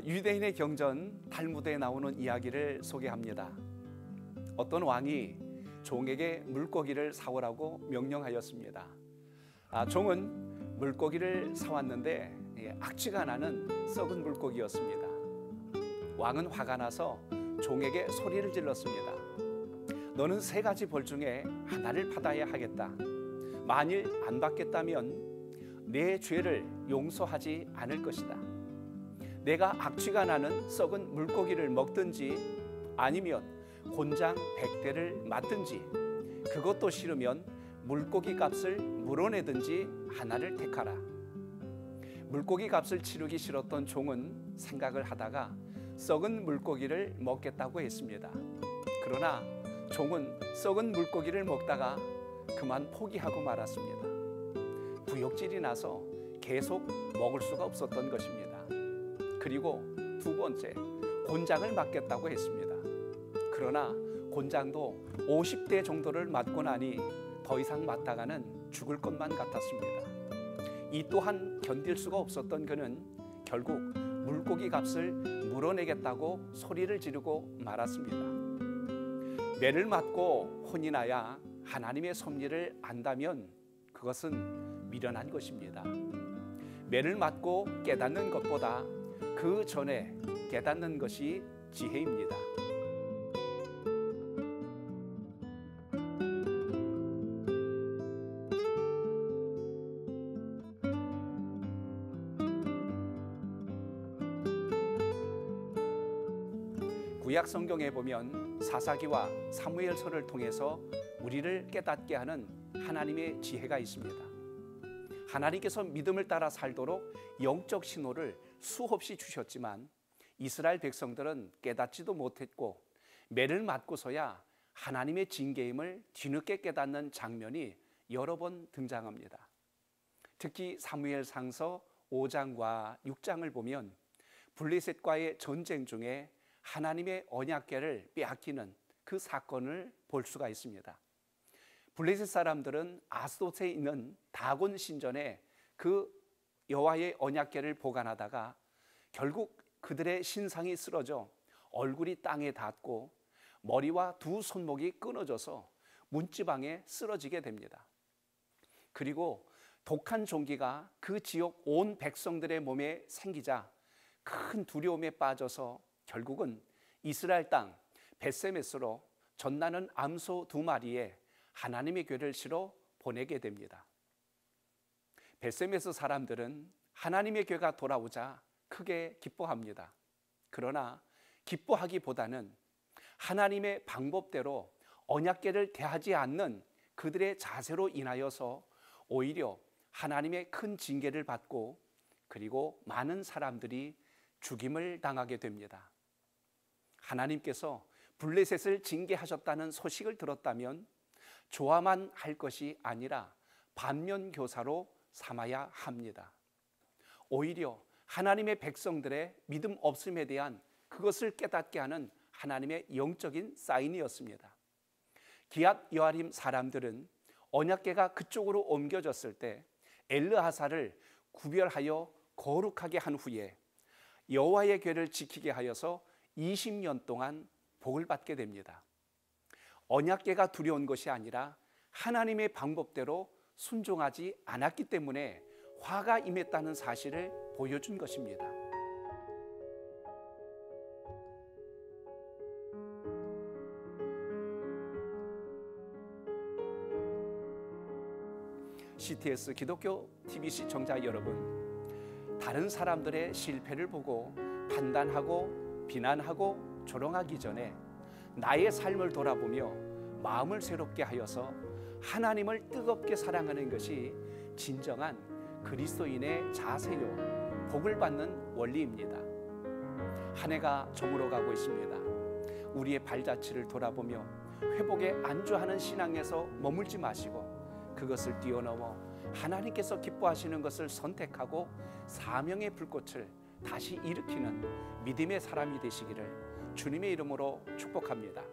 유대인의 경전 탈무드에 나오는 이야기를 소개합니다. 어떤 왕이 종에게 물고기를 사오라고 명령하였습니다. 종은 물고기를 사왔는데 악취가 나는 썩은 물고기였습니다. 왕은 화가 나서 종에게 소리를 질렀습니다. 너는 3가지 벌 중에 하나를 받아야 하겠다. 만일 안 받겠다면 내 죄를 용서하지 않을 것이다. 내가 악취가 나는 썩은 물고기를 먹든지 아니면 곤장 100대를 맞든지, 그것도 싫으면 물고기 값을 물어내든지 하나를 택하라. 물고기 값을 치르기 싫었던 종은 생각을 하다가 썩은 물고기를 먹겠다고 했습니다. 그러나 종은 썩은 물고기를 먹다가 그만 포기하고 말았습니다. 구역질이 나서 계속 먹을 수가 없었던 것입니다. 그리고 2번째, 곤장을 맞겠다고 했습니다. 그러나 곤장도 50대 정도를 맞고 나니 더 이상 맞다가는 죽을 것만 같았습니다. 이 또한 견딜 수가 없었던 그는 결국 물고기 값을 물어내겠다고 소리를 지르고 말았습니다. 매를 맞고 혼이 나야 하나님의 섭리를 안다면 그것은 미련한 것입니다. 매를 맞고 깨닫는 것보다 그 전에 깨닫는 것이 지혜입니다. 구약 성경에 보면 사사기와 사무엘서를 통해서 우리를 깨닫게 하는 하나님의 지혜가 있습니다. 하나님께서 믿음을 따라 살도록 영적 신호를 수없이 주셨지만 이스라엘 백성들은 깨닫지도 못했고 매를 맞고서야 하나님의 징계임을 뒤늦게 깨닫는 장면이 여러 번 등장합니다. 특히 사무엘상서 5장과 6장을 보면 블레셋과의 전쟁 중에 하나님의 언약궤를 빼앗기는 그 사건을 볼 수가 있습니다. 블레셋 사람들은 아스돗에 있는 다곤 신전에 그 여호와의 언약궤를 보관하다가 결국 그들의 신상이 쓰러져 얼굴이 땅에 닿고 머리와 2 손목이 끊어져서 문지방에 쓰러지게 됩니다. 그리고 독한 종기가 그 지역 온 백성들의 몸에 생기자 큰 두려움에 빠져서 결국은 이스라엘 땅 벳세메스로 젖나는 암소 2마리에 하나님의 궤를 실어 보내게 됩니다. 벳세메스 사람들은 하나님의 궤가 돌아오자 크게 기뻐합니다. 그러나 기뻐하기보다는 하나님의 방법대로 언약궤를 대하지 않는 그들의 자세로 인하여서 오히려 하나님의 큰 징계를 받고 그리고 많은 사람들이 죽임을 당하게 됩니다. 하나님께서 블레셋을 징계하셨다는 소식을 들었다면 좋아만 할 것이 아니라 반면교사로 삼아야 합니다. 오히려 하나님의 백성들의 믿음 없음에 대한 그것을 깨닫게 하는 하나님의 영적인 사인이었습니다. 기앗 여아림 사람들은 언약궤가 그쪽으로 옮겨졌을 때 엘르하사를 구별하여 거룩하게 한 후에 여호와의 궤를 지키게 하여서 20년 동안 복을 받게 됩니다. 언약궤가 두려운 것이 아니라 하나님의 방법대로 순종하지 않았기 때문에 화가 임했다는 사실을 보여준 것입니다. CTS 기독교 TV 시청자 여러분, 다른 사람들의 실패를 보고 판단하고 비난하고 조롱하기 전에 나의 삶을 돌아보며 마음을 새롭게 하여서 하나님을 뜨겁게 사랑하는 것이 진정한 그리스도인의 자세요, 복을 받는 원리입니다. 한 해가 저물어가고 있습니다. 우리의 발자취를 돌아보며 회복에 안주하는 신앙에서 머물지 마시고 그것을 뛰어넘어 하나님께서 기뻐하시는 것을 선택하고 사명의 불꽃을 다시 일으키는 믿음의 사람이 되시기를 주님의 이름으로 축복합니다.